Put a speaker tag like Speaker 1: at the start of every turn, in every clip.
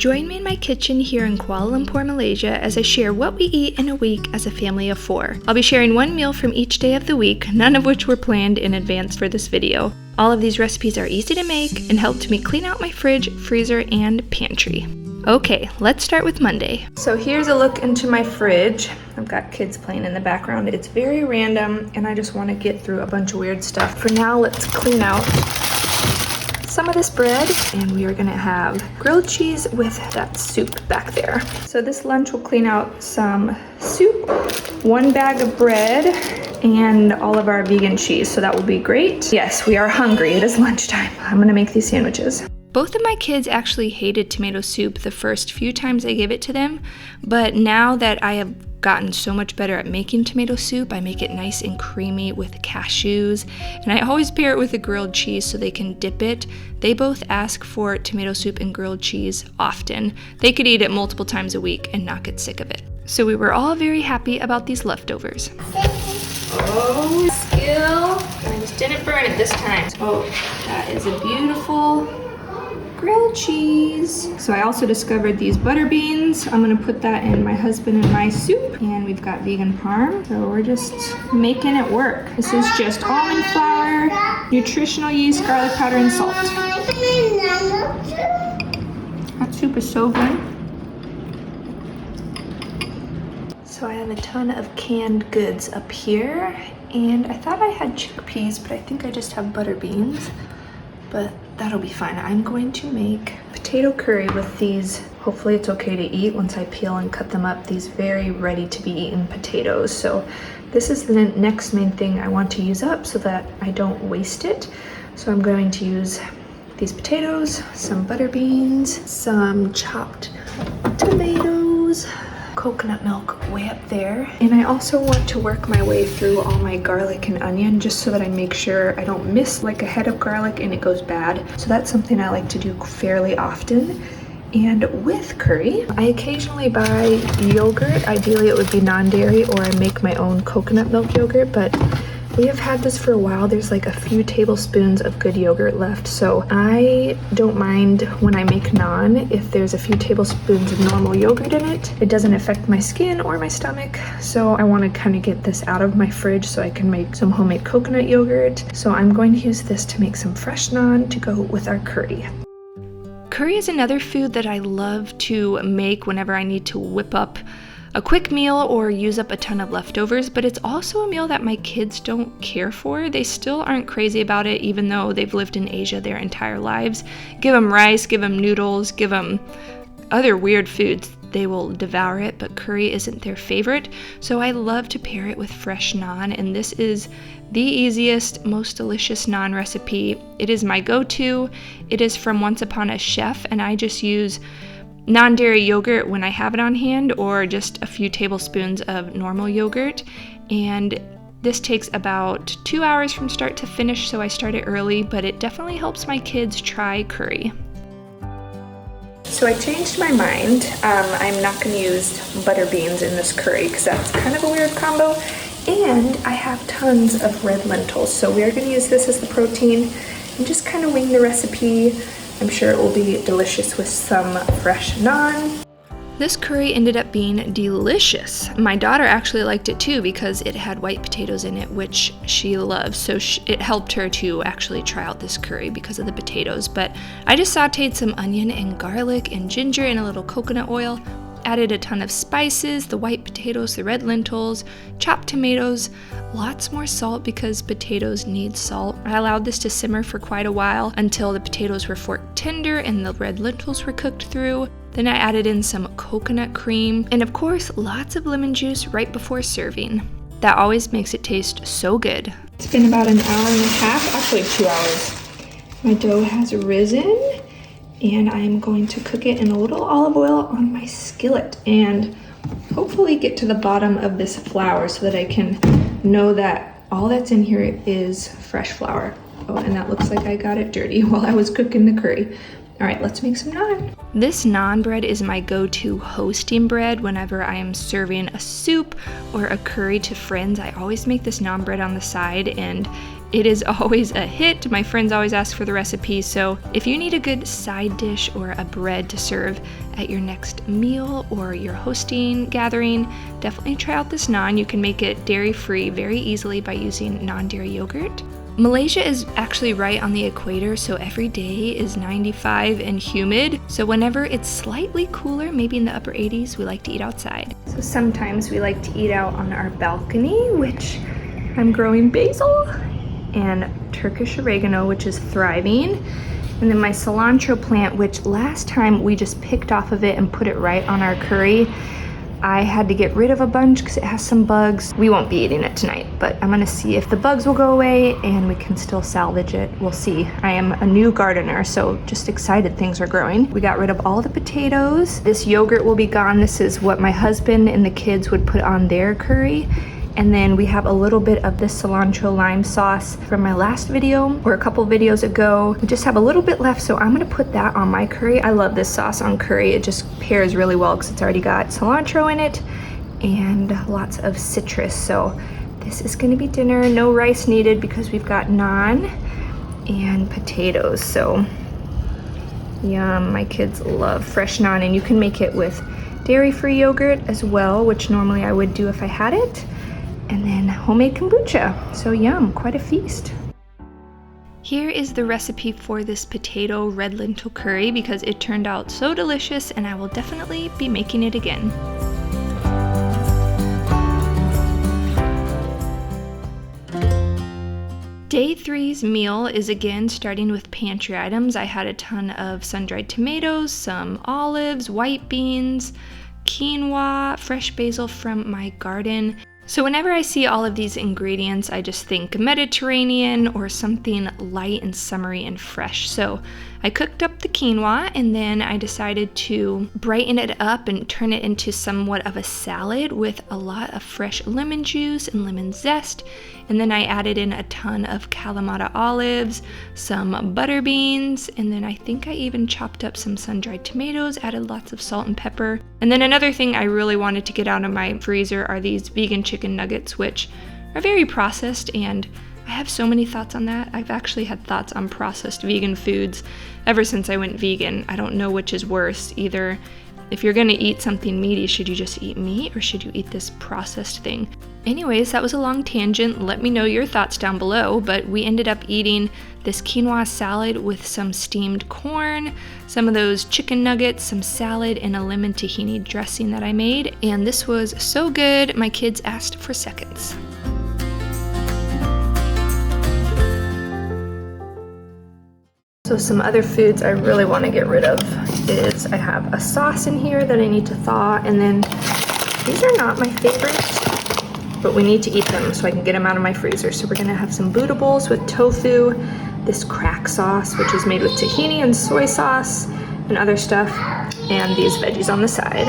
Speaker 1: Join me in my kitchen here in Kuala Lumpur, Malaysia, as I share what we eat in a week as a family of 4. I'll be sharing one meal from each day of the week, none of which were planned in advance for this video. All of these recipes are easy to make and helped me clean out my fridge, freezer, and pantry. Okay, let's start with Monday. So here's a look into my fridge. I've got kids playing in the background. It's very random and I just want to get through a bunch of weird stuff. For now, let's clean out some of this bread, and we are gonna have grilled cheese with that soup back there. So this lunch will clean out some soup, 1 bag of bread, and all of our vegan cheese, so that will be great. Yes, we are hungry. It is lunchtime. I'm gonna make these sandwiches. Both of my kids actually hated tomato soup the first few times I gave it to them, but now that I have gotten so much better at making tomato soup, I make it nice and creamy with cashews, and I always pair it with a grilled cheese so they can dip it. They both ask for tomato soup and grilled cheese often. They could eat it multiple times a week and not get sick of it. So we were all very happy about these leftovers. Oh, skill. I just didn't burn it this time. Oh, that is a beautiful grilled cheese. So I also discovered these butter beans. I'm gonna put that in my husband and my soup. And we've got vegan parm. So we're just making it work. This is just almond flour, nutritional yeast, garlic powder, and salt. That soup is so good. So I have a ton of canned goods up here. And I thought I had chickpeas, but I think I just have butter beans. But that'll be fine. I'm going to make potato curry with these. Hopefully it's okay to eat once I peel and cut them up, these very ready to be eaten potatoes. So this is the next main thing I want to use up so that I don't waste it. So I'm going to use these potatoes, some butter beans, some chopped tomatoes, coconut milk way up there. And I also want to work my way through all my garlic and onion just so that I make sure I don't miss like a head of garlic and it goes bad. So that's something I like to do fairly often. And with curry, I occasionally buy yogurt. Ideally it would be non-dairy, or I make my own coconut milk yogurt, but we have had this for a while. There's like a few tablespoons of good yogurt left, so I don't mind when I make naan if there's a few tablespoons of normal yogurt in it. It doesn't affect my skin or my stomach, so I want to kind of get this out of my fridge so I can make some homemade coconut yogurt. So I'm going to use this to make some fresh naan to go with our curry. Curry is another food that I love to make whenever I need to whip up a quick meal or use up a ton of leftovers, but it's also a meal that my kids don't care for. They still aren't crazy about it, even though they've lived in Asia their entire lives. Give them rice, give them noodles, give them other weird foods. They will devour it, but curry isn't their favorite. So I love to pair it with fresh naan, and this is the easiest, most delicious naan recipe. It is my go-to. It is from Once Upon a Chef, and I just use non-dairy yogurt when I have it on hand, or just a few tablespoons of normal yogurt. And this takes about 2 hours from start to finish, so I start it early, but it definitely helps my kids try curry. So I changed my mind. I'm not going to use butter beans in this curry because that's kind of a weird combo. And I have tons of red lentils, so we are going to use this as the protein and just kind of wing the recipe. I'm sure it will be delicious with some fresh naan. This curry ended up being delicious. My daughter actually liked it too because it had white potatoes in it, which she loves. So it helped her to actually try out this curry because of the potatoes. But I just sauteed some onion and garlic and ginger in a little coconut oil. Added a ton of spices, the white potatoes, the red lentils, chopped tomatoes, lots more salt because potatoes need salt. I allowed this to simmer for quite a while until the potatoes were fork tender and the red lentils were cooked through. Then I added in some coconut cream and of course lots of lemon juice right before serving. That always makes it taste so good. It's been about an hour and a half, actually 2 hours. My dough has risen. And I am going to cook it in a little olive oil on my skillet and hopefully get to the bottom of this flour so that I can know that all that's in here is fresh flour. Oh, and that looks like I got it dirty while I was cooking the curry. All right, let's make some naan. This naan bread is my go-to hosting bread whenever I am serving a soup or a curry to friends. I always make this naan bread on the side, and It is always a hit. My friends always ask for the recipe, so if you need a good side dish or a bread to serve at your next meal or your hosting gathering, definitely try out this naan. You can make it dairy-free very easily by using non-dairy yogurt. Malaysia is actually right on the equator, so every day is 95 and humid. So whenever it's slightly cooler, maybe in the upper 80s, we like to eat outside. So sometimes we like to eat out on our balcony, which I'm growing basil and Turkish oregano, which is thriving. And then my cilantro plant, which last time we just picked off of it and put it right on our curry. I had to get rid of a bunch because it has some bugs. We won't be eating it tonight, but I'm gonna see if the bugs will go away and we can still salvage it. We'll see. I am a new gardener, so just excited things are growing. We got rid of all the potatoes. This yogurt will be gone. This is what my husband and the kids would put on their curry. And then we have a little bit of this cilantro lime sauce from my last video or a couple videos ago. We just have a little bit left, so I'm gonna put that on my curry. I love this sauce on curry. It just pairs really well because it's already got cilantro in it and lots of citrus. So this is gonna be dinner. No rice needed because we've got naan and potatoes. So yum, my kids love fresh naan, and you can make it with dairy-free yogurt as well, which normally I would do if I had it. And then homemade kombucha. So yum, quite a feast. Here is the recipe for this potato red lentil curry because it turned out so delicious and I will definitely be making it again. Day 3's meal is again starting with pantry items. I had a ton of sun-dried tomatoes, some olives, white beans, quinoa, fresh basil from my garden. So whenever I see all of these ingredients, I just think Mediterranean or something light and summery and fresh. So I cooked up the quinoa and then I decided to brighten it up and turn it into somewhat of a salad with a lot of fresh lemon juice and lemon zest. And then I added in a ton of Kalamata olives, some butter beans, and then I think I even chopped up some sun-dried tomatoes, added lots of salt and pepper. And then another thing I really wanted to get out of my freezer are these vegan chicken nuggets, which are very processed, and I have so many thoughts on that. I've actually had thoughts on processed vegan foods ever since I went vegan. I don't know which is worse. Either if you're gonna eat something meaty, should you just eat meat or should you eat this processed thing? Anyways, that was a long tangent. Let me know your thoughts down below, but we ended up eating this quinoa salad with some steamed corn, some of those chicken nuggets, some salad, and a lemon tahini dressing that I made. And this was so good, my kids asked for seconds. So some other foods I really want to get rid of is I have a sauce in here that I need to thaw, and then these are not my favorites, but we need to eat them so I can get them out of my freezer. So we're gonna have some Buddha bowls with tofu, this crack sauce, which is made with tahini and soy sauce and other stuff, and these veggies on the side.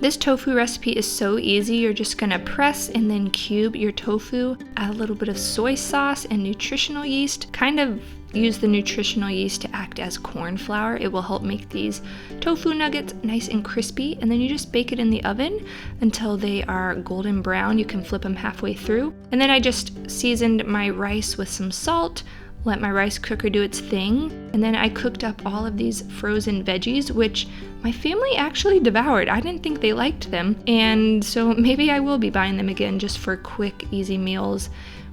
Speaker 1: This tofu recipe is so easy. You're just gonna press and then cube your tofu, add a little bit of soy sauce and nutritional yeast, kind of use the nutritional yeast to act as corn flour. It will help make these tofu nuggets nice and crispy, and then you just bake it in the oven until they are golden brown. You can flip them halfway through. And then I just seasoned my rice with some salt, let my rice cooker do its thing, and then I cooked up all of these frozen veggies, which my family actually devoured. I didn't think they liked them, and so maybe I will be buying them again just for quick, easy meals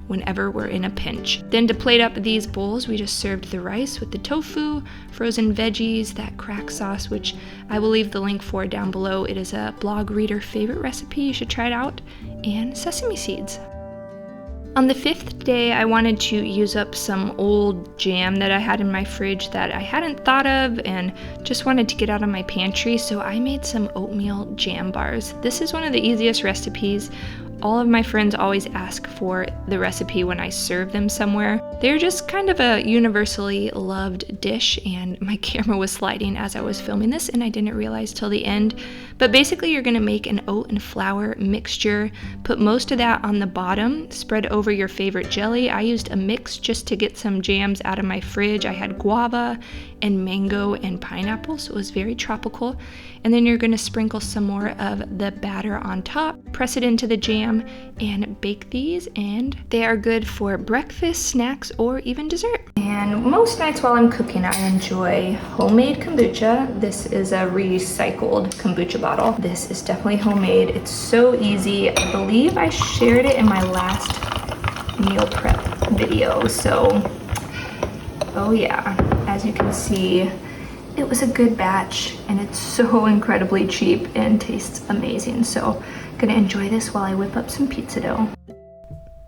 Speaker 1: whenever we're in a pinch. Then to plate up these bowls, we just served the rice with the tofu, frozen veggies, that crack sauce, which I will leave the link for down below. It is a blog reader favorite recipe. You should try it out, and sesame seeds. On the 5th day, I wanted to use up some old jam that I had in my fridge that I hadn't thought of and just wanted to get out of my pantry, so I made some oatmeal jam bars. This is one of the easiest recipes. All of my friends always ask for the recipe when I serve them somewhere. They're just kind of a universally loved dish, and my camera was sliding as I was filming this and I didn't realize till the end. But basically you're gonna make an oat and flour mixture, put most of that on the bottom, spread over your favorite jelly. I used a mix just to get some jams out of my fridge. I had guava and mango and pineapple, so it was very tropical. And then you're gonna sprinkle some more of the batter on top, press it into the jam, and bake these, and they are good for breakfast, snacks, or even dessert. And most nights while I'm cooking, I enjoy homemade kombucha. This is a recycled kombucha bottle. This is definitely homemade. It's so easy. I believe I shared it in my last meal prep video, so oh yeah, as you can see, it was a good batch and it's so incredibly cheap and tastes amazing. So I'm gonna enjoy this while I whip up some pizza dough.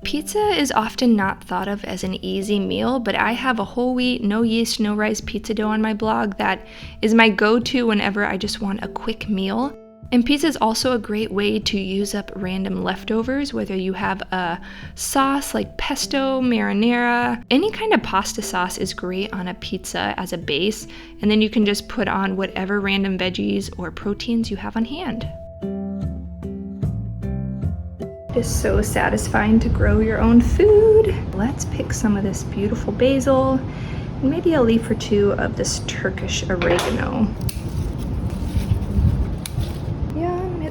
Speaker 1: Pizza is often not thought of as an easy meal, but I have a whole wheat, no yeast, no rice pizza dough on my blog that is my go-to whenever I just want a quick meal. And pizza is also a great way to use up random leftovers, whether you have a sauce like pesto, marinara, any kind of pasta sauce is great on a pizza as a base, and then you can just put on whatever random veggies or proteins you have on hand. It is so satisfying to grow your own food. Let's pick some of this beautiful basil, and maybe a leaf or two of this Turkish oregano.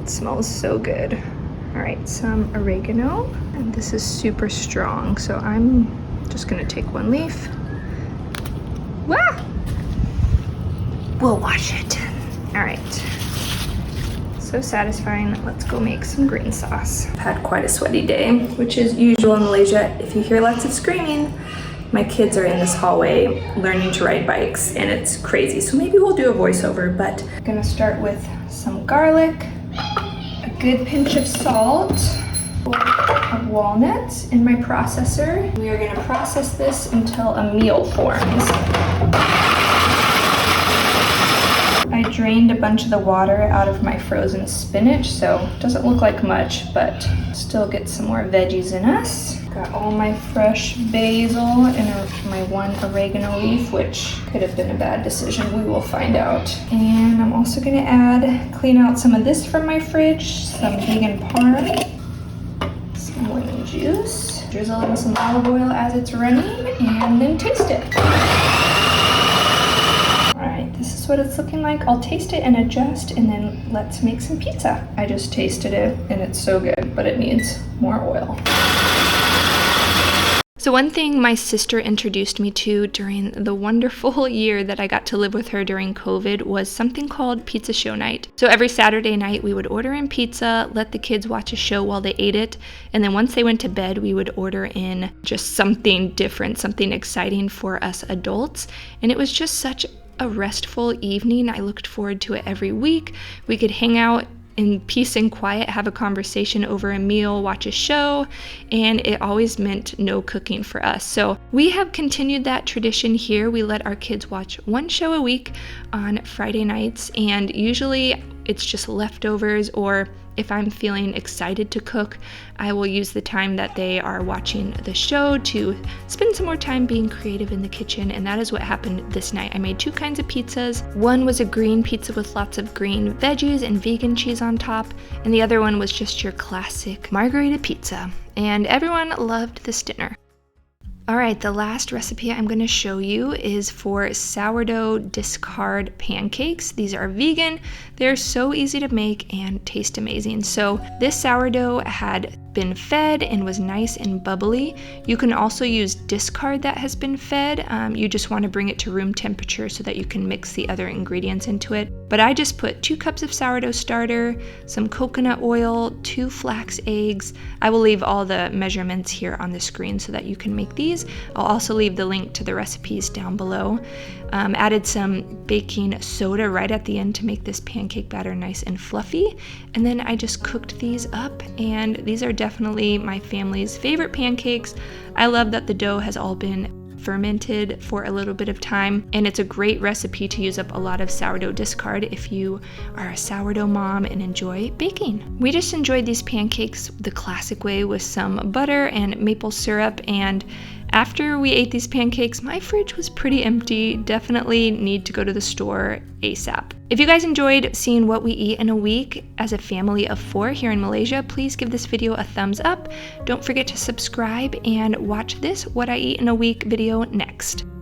Speaker 1: It smells so good. All right, some oregano, and this is super strong, so I'm just gonna take one leaf. Wah! We'll wash it. All right, so satisfying. Let's go make some green sauce. I've had quite a sweaty day, which is usual in Malaysia. If you hear lots of screaming, my kids are in this hallway learning to ride bikes, and it's crazy, so maybe we'll do a voiceover, but I'm gonna start with some garlic, a good pinch of salt, of walnuts in my processor. We are gonna process this until a meal forms. I drained a bunch of the water out of my frozen spinach, so it doesn't look like much, but still get some more veggies in us. Got all my fresh basil and my one oregano leaf, which could have been a bad decision. We will find out. And I'm also gonna clean out some of this from my fridge, some vegan parm, some lemon juice, drizzle in some olive oil as it's running, and then taste it. This is what it's looking like. I'll taste it and adjust, and then let's make some pizza. I just tasted it and it's so good, but it needs more oil. So one thing my sister introduced me to during the wonderful year that I got to live with her during COVID was something called pizza show night. So every Saturday night we would order in pizza, let the kids watch a show while they ate it, and then once they went to bed we would order in just something different, something exciting for us adults. And it was just such a restful evening. I looked forward to it every week. We could hang out in peace and quiet, have a conversation over a meal, watch a show, and it always meant no cooking for us. So we have continued that tradition here. We let our kids watch one show a week on Friday nights, and usually it's just leftovers, or if I'm feeling excited to cook, I will use the time that they are watching the show to spend some more time being creative in the kitchen, and that is what happened this night. I made two kinds of pizzas. One was a green pizza with lots of green veggies and vegan cheese on top, and the other one was just your classic margherita pizza, and everyone loved this dinner. All right, the last recipe I'm going to show you is for sourdough discard pancakes. These are vegan. They're so easy to make and taste amazing. So this sourdough had been fed and was nice and bubbly. You can also use discard that has been fed. You just want to bring it to room temperature so that you can mix the other ingredients into it. But I just put 2 cups of sourdough starter, some coconut oil, 2 flax eggs. I will leave all the measurements here on the screen so that you can make these. I'll also leave the link to the recipes down below. Added some baking soda right at the end to make this pancake batter nice and fluffy. And then I just cooked these up, and these are definitely my family's favorite pancakes. I love that the dough has all been fermented for a little bit of time, and it's a great recipe to use up a lot of sourdough discard if you are a sourdough mom and enjoy baking. We just enjoyed these pancakes the classic way with some butter and maple syrup, and after we ate these pancakes, my fridge was pretty empty. Definitely need to go to the store ASAP. If you guys enjoyed seeing what we eat in a week as a family of 4 here in Malaysia, please give this video a thumbs up. Don't forget to subscribe and watch this What I Eat in a Week video next.